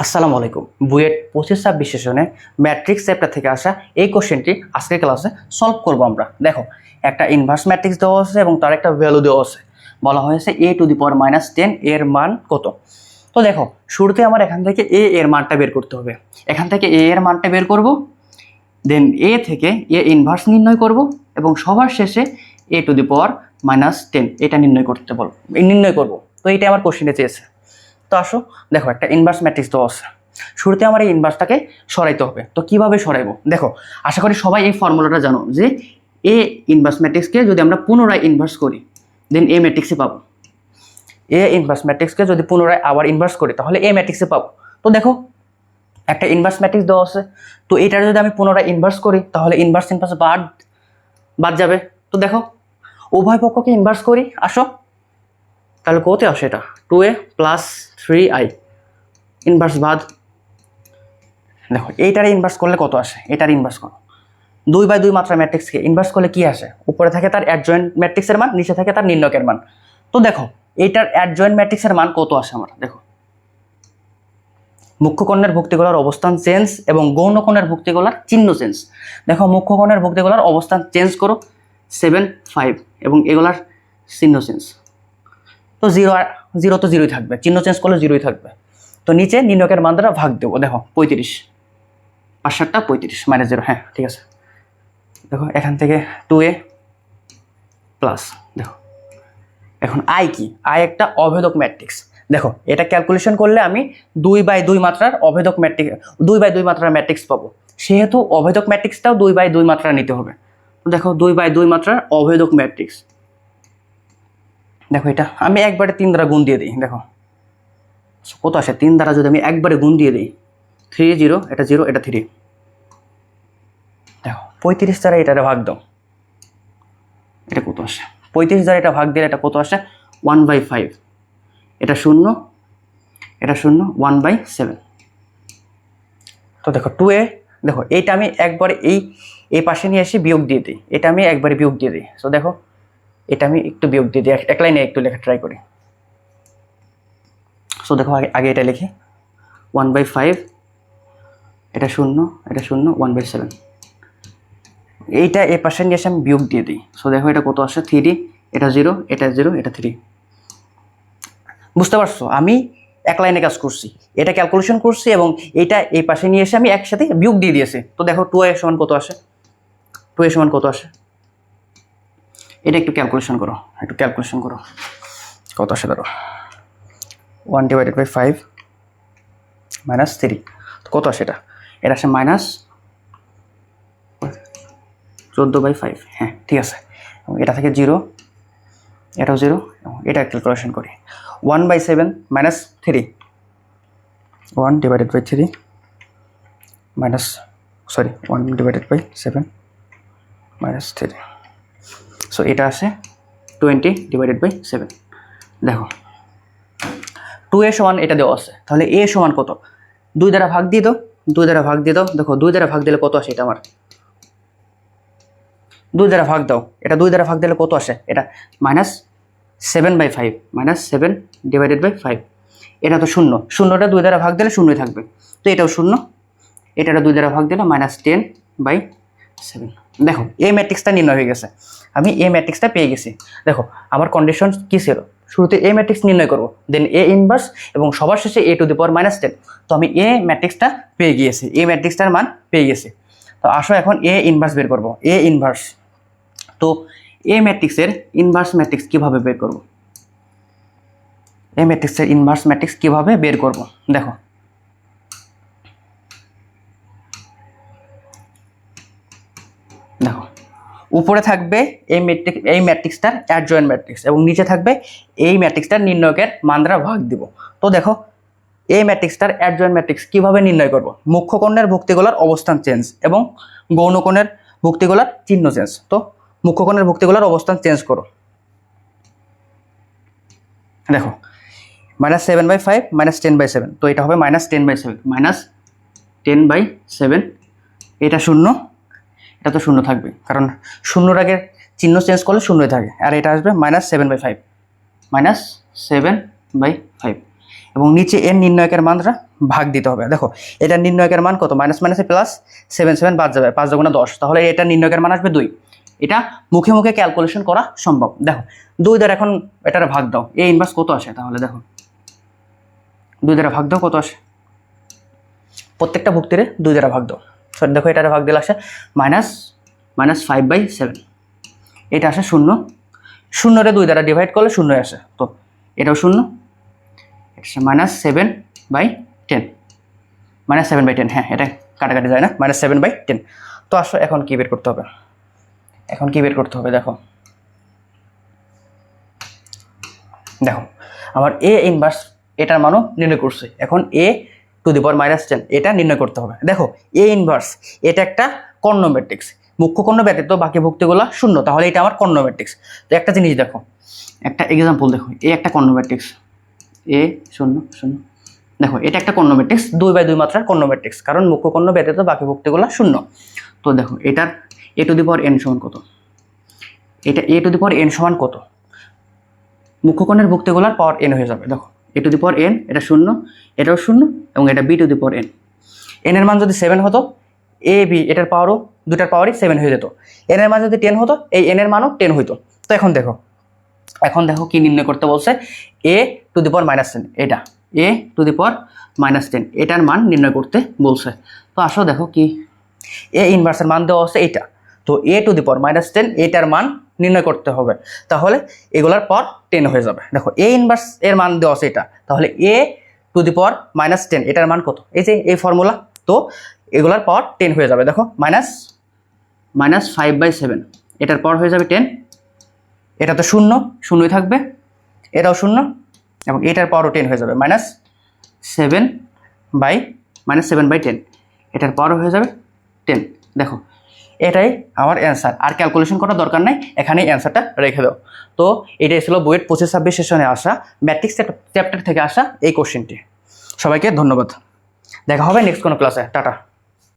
আসসালামু আলাইকুম। বুয়েট 25-26 সেশনে ম্যাট্রিক্স চ্যাপ্টার থেকে আসা এই কোশ্চেনটি আজকের ক্লাসে সলভ করব আমরা। দেখো, একটা ইনভার্স ম্যাট্রিক্স দেওয়া আছে এবং তার একটা ভ্যালু দেওয়া আছে। বলা হয়েছে a⁻10 এর মান কত। তো দেখো, শুরুতে আমার এখান থেকে a এর মানটা বের করতে হবে। এখান থেকে a এর মানটা বের করব, দেন a থেকে a ইনভার্স নির্ণয় করব এবং সবার শেষে a⁻10 এটা নির্ণয় করব। তো এইটা আমার কোশ্চেনে চেয়েছে। তো আসো, দেখো একটা ইনভার্স ম্যাট্রিক্স তো আছে। শুরুতে আমার এই ইনভার্সটাকে সরাইতে হবে। তো কিভাবে সরাইবো? দেখো, আশা করি সবাই এই ফর্মুলাটা জানো যে এ ইনভার্স ম্যাট্রিক্সকে যদি আমরা পুনরায় ইনভার্স করি দেন এ ম্যাট্রিক্সে পাবো। এ ইনভার্স ম্যাট্রিক্সকে যদি পুনরায় আবার ইনভার্স করি তাহলে এ ম্যাট্রিক্সে পাবো। তো দেখো, একটা ইনভার্স ম্যাট্রিক্স দেওয়া আছে, তো এটার যদি আমি পুনরায় ইনভার্স করি তাহলে ইনভার্স বাদ যাবে। তো দেখো, উভয় পক্ষকে ইনভার্স করি। আসো, তাহলে কোতে আসে এটা 2a + 3i ইনভার্স বাদ। দেখো, এইটারে ইনভার্স করলে কত আসে? এটার ইনভার্স করো। 2/2 মাত্রা ম্যাট্রিক্সকে ইনভার্স করলে কি আসে? উপরে থাকে তার অ্যাডজয়েন্ট ম্যাট্রিক্সের মান, নিচে থাকে তার নির্ণয়কের মান। তো দেখো, এইটার অ্যাডজয়েন্ট ম্যাট্রিক্সের মান কত আসে আমার? দেখো, মুখ্য কর্ণের ভুক্তিগোলার অবস্থান চেঞ্জ এবং গৌণ কোণের ভুক্তিগোলার চিহ্ন চেঞ্জ। দেখো, মুখ্য কর্ণের ভুক্তিগোলার অবস্থান চেঞ্জ করো 7, 5 এবং এগুলার চিহ্ন চেঞ্জ। তো জিরো তো জিরোই থাকবে, চিহ্ন চেঞ্জ করলে জিরোই থাকবে। তো নিচে নির্ণয়কের মান দ্বারা ভাগ দেবো। দেখো, 35 5 7 35 -0, হ্যাঁ ঠিক আছে। দেখো, এখান থেকে 2a প্লাস, দেখো এখন আই কি? আই একটা অভেদক ম্যাট্রিক্স। দেখো, এটা ক্যালকুলেশন করলে আমি 2/2 মাত্রার অভেদক ম্যাট্রিক্স 2/2 মাত্রার ম্যাট্রিক্স পাবো। সেহেতু অভেদক ম্যাট্রিক্সটাও 2/2 মাত্রা নিতে হবে। তো দেখো, 2/2 মাত্রার অভেদক ম্যাট্রিক্স। দেখো, এটা আমি একবারে 3 দ্বারা গুণ দিয়ে দিই। দেখো কত আসে? 3 দ্বারা যদি আমি একবারে গুণ দিয়ে দিই, 3 0, এটা 0, এটা 3। দেখো, 35 দ্বারা এটারে ভাগ দাও, এটা কত আসে? 35 দ্বারা এটা ভাগ দিলে এটা কত আসে? 1/5। এটা 0, এটা 0, 1/7। তো দেখো 2a, দেখো এইটা আমি একবারে এই পাশে নিয়ে এসে বিয়োগ দিয়ে দিই। এটা আমি একবারে বিয়োগ দিয়ে দিই। তো দেখো, এটা আমি একটু বিয়োগ দিয়ে দিই, এক লাইনে একটু লেখা ট্রাই করি। সো দেখো, আগে এটা লিখি 1/5, এটা 0, এটা 0, 1/7। এইটা এই পাশে নিয়ে এসে আমি বিয়োগ দিয়ে দিই। সো দেখো, এটা কত আসে? 3, এটা 0, এটা 0, এটা 3। বুঝতে পারছো? আমি এক লাইনে কাজ করছি, এটা ক্যালকুলেশন করছি এবং এটা এই পাশে নিয়ে এসে আমি একসাথে বিয়োগ দিয়ে দিয়েছি। তো দেখো, 2a সমান কত আসে? 2a সমান কত আসে? এটা একটু ক্যালকুলেশন করো, কত আসে? ধরো 1/5 - 3, তো কত আসে? এটা আসে -14/5। হ্যাঁ ঠিক আছে। এবং এটা থেকে 0, এটাও 0, এবং এটা ক্যালকুলেশন করি 1/7 - 3, 1/3 1/7 - 3। সো এটা আসে 20/7। দেখো, 2a সমান এটা দেওয়া আছে, তাহলে a সমান কত? 2 দ্বারা ভাগ দিয়ে দাও, 2 দ্বারা ভাগ দিয়ে দাও। দেখো, 2 দ্বারা ভাগ দিলে কত আসে? এটা আমার 2 দ্বারা ভাগ দাও, এটা 2 দ্বারা ভাগ দিলে কত আসে? এটা -7/5, -7/5। এটা তো 0, 0টা 2 দ্বারা ভাগ দিলে 0ই থাকবে। তো এটাও 0, এটা 2 দ্বারা ভাগ দিলে -10/7। দেখো, এই ম্যাট্রিক্সটা নির্ণয় হয়ে গেছে, আমি এই ম্যাট্রিক্সটা পেয়ে গেছি। দেখো, আমার কন্ডিশন কি ছিল? শুরুতে এ ম্যাট্রিক্স নির্ণয় করব, দেন এ ইনভার্স এবং সবার শেষে a⁻10। তো আমি এ ম্যাট্রিক্সটা পেয়ে গিয়েছি, এ ম্যাট্রিক্সটার মান পেয়ে গেছি। তো আসো এখন এ ইনভার্স বের করব। এ ইনভার্স, তো এ ম্যাট্রিক্সের ইনভার্স ম্যাট্রিক্স কিভাবে বের করব? এ ম্যাট্রিক্সের ইনভার্স ম্যাট্রিক্স কিভাবে বের করব? দেখো, উপরে থাকবে এই ম্যাট্রিক্সটার অ্যাডজয়েন্ট ম্যাট্রিক্স এবং নিচে থাকবে এই ম্যাট্রিক্সটার নির্ণয়কের মান দ্বারা ভাগ দিব। তো দেখো, এই ম্যাট্রিক্সটার অ্যাডজয়েন্ট ম্যাট্রিক্স কিভাবে নির্ণয় করব? মুখ্য কর্ণের ভুক্তিগোলার অবস্থান চেঞ্জ এবং গৌণ কোণের ভুক্তিগোলার চিহ্ন চেঞ্জ। তো মুখ্য কর্ণের ভুক্তিগোলার অবস্থান চেঞ্জ করো। দেখো, -7/5 -10/7, তো এটা হবে -10/7, -10/7। এটা 0, এটা তো 0 থাকবে, কারণ 0-র আগে চিহ্ন চেঞ্জ করলে 0ই থাকে। আর এটা আসবে -7/5, -7/5। এবং নিচে এর নির্ণায়কের মানটা ভাগ দিতে হবে। দেখো এটা নির্ণায়কের মান কত, মাইনাস মাইনাসে প্লাস 7 বাদ যাবে, 5 × 10, তাহলে এটা নির্ণায়কের মান আসবে 2। এটা মুখে মুখে ক্যালকুলেশন করা সম্ভব। দেখো 2 দ্বারা এখন এটার ভাগ দাও, এ ইনভার্স কত আসে, তাহলে দেখো 2 দ্বারা ভাগ দাও কত আসে, প্রত্যেকটা ভুক্তিরে 2 দ্বারা ভাগ দাও। সরি দেখো এটার ভাগ দিলে আসে -5/7, এটা আসে 0, 0 2 দ্বারা ডিভাইড করলে 0 আসে, তো এটাও 0, এটা -7/10, -7/10, হ্যাঁ এটা কাটাকাটি যায় না, -7/10। তো আসো এখন কি বের করতে হবে, দেখো আমার এ ইনভার্স এটার মানও নির্ণয় করছে, এখন a⁻10 এটা নির্ণয় করতে হবে। দেখো এ ইনভার্স এটা একটা কর্ণ ম্যাট্রিক্স, মুখ্য কর্ণ ব্যতীত বাকি ভুক্তিগুলো 0, তাহলে এটা আমার কর্ণ ম্যাট্রিক্স। তো একটা জিনিস দেখো, একটা এক্সাম্পল দেখো, এ একটা কর্ণ ম্যাট্রিক্স, a0 0, দেখো এটা একটা কর্ণ ম্যাট্রিক্স, 2/2 মাত্রার কর্ণ ম্যাট্রিক্স, কারণ মুখ্য কর্ণ ব্যতীত বাকি ভুক্তিগুলো 0। তো দেখো এটার a⁻n সমান কত, এটা a⁻n সমান কত, মুখ্য কর্ণের ভুক্তিগুলোর পাওয়ার n হয়ে যাবে। দেখো a⁻n এটা 0, এটাও 0, এবং এটা b⁻n, n এর মান যদি 7 হতো, a b এটার পাওয়ারও দুটার পাওয়ারই 7 হয়ে যেত। n এর মান যদি 10 হতো, এই n এর মানও 10 হইতো। তো এখন দেখো কি নির্ণয় করতে বলছে, a⁻10, এটা a⁻10 এটার মান নির্ণয় করতে বলছে। তো আসো দেখো কি এ ইনভার্সের মান দেওয়া আছে এইটা, তো a⁻10 এটার মান নির্ণয় করতে হবে, তাহলে এগুলার পাওয়ার 10 হয়ে যাবে। দেখো এ ইনভার্স এর মান দেওয়া আছে এটা, তাহলে a⁻10 এটার মান কত, এই যে এই ফর্মুলা, তো এগুলার পাওয়ার 10 হয়ে যাবে। দেখো -5/7 এটার পাওয়ার হয়ে যাবে 10, এটা তো 0 0ই থাকবে, এটাও 0, এবং এটার পাওয়ারও 10 হয়ে যাবে, -7/10 এটার পাওয়ারও হয়ে যাবে 10। দেখো এটাই আমার অ্যান্সার, আর ক্যালকুলেশন করার দরকার নাই, এখানেই অ্যান্সারটা রেখে দাও। তো এটাই ছিল বুয়েট 25-26 সেশনে আসা ম্যাট্রিক্স চ্যাপ্টার থেকে আসা এই কোশ্চেনটি। সবাইকে ধন্যবাদ, দেখা হবে নেক্সট কোনো ক্লাসে, টাটা।